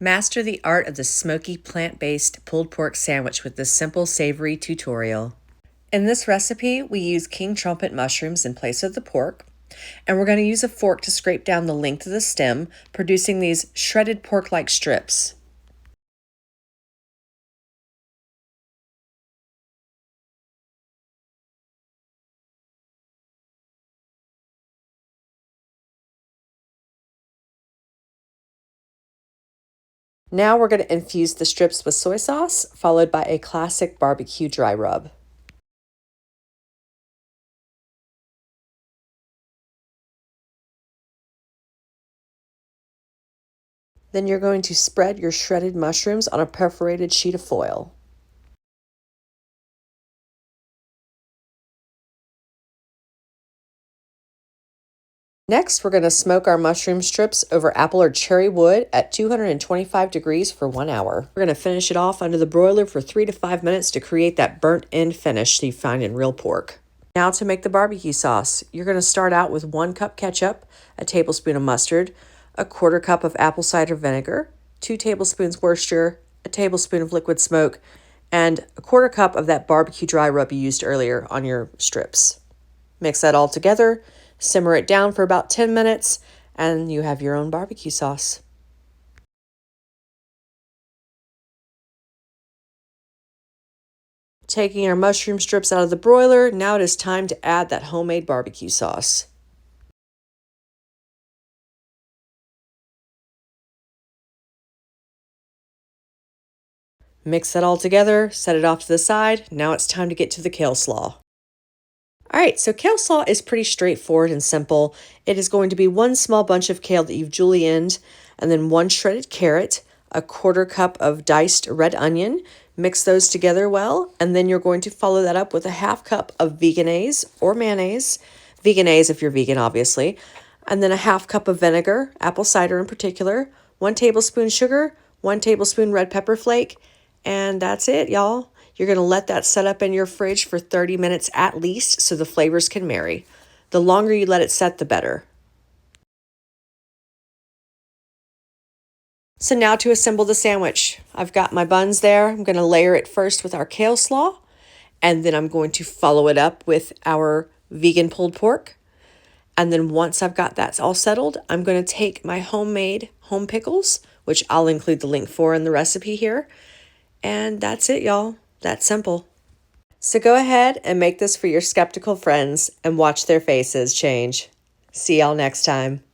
Master the art of the smoky plant-based pulled pork sandwich with this simple savory tutorial. In this recipe, we use king trumpet mushrooms in place of the pork, and we're going to use a fork to scrape down the length of the stem, producing these shredded pork-like strips. Now we're going to infuse the strips with soy sauce, followed by a classic barbecue dry rub. Then you're going to spread your shredded mushrooms on a perforated sheet of foil. Next, we're going to smoke our mushroom strips over apple or cherry wood at 225 degrees for 1 hour. We're going to finish it off under the broiler for 3 to 5 minutes to create that burnt end finish you find in real pork. Now to make the barbecue sauce, you're going to start out with 1 cup ketchup, a tablespoon of mustard, a 1/4 cup of apple cider vinegar, 2 tablespoons Worcestershire, a tablespoon of liquid smoke, and a 1/4 cup of that barbecue dry rub you used earlier on your strips. Mix that all together, simmer it down for about 10 minutes, and you have your own barbecue sauce. Taking our mushroom strips out of the broiler, now it is time to add that homemade barbecue sauce. Mix that all together, set it off to the side. Now it's time to get to the kale slaw. All right, so kale slaw is pretty straightforward and simple. It is going to be 1 small bunch of kale that you've julienned, and then 1 shredded carrot, a 1/4 cup of diced red onion. Mix those together well, and then you're going to follow that up with a 1/2 cup of veganese or mayonnaise. Veganese if you're vegan, obviously. And then a 1/2 cup of vinegar, apple cider in particular, 1 tablespoon sugar, 1 tablespoon red pepper flake, and that's it, y'all. You're going to let that set up in your fridge for 30 minutes at least so the flavors can marry. The longer you let it set, the better. So now to assemble the sandwich. I've got my buns there. I'm going to layer it first with our kale slaw, and then I'm going to follow it up with our vegan pulled pork. And then once I've got that all settled, I'm going to take my homemade home pickles, which I'll include the link for in the recipe here. And that's it, y'all. That's simple. So go ahead and make this for your skeptical friends and watch their faces change. See y'all next time.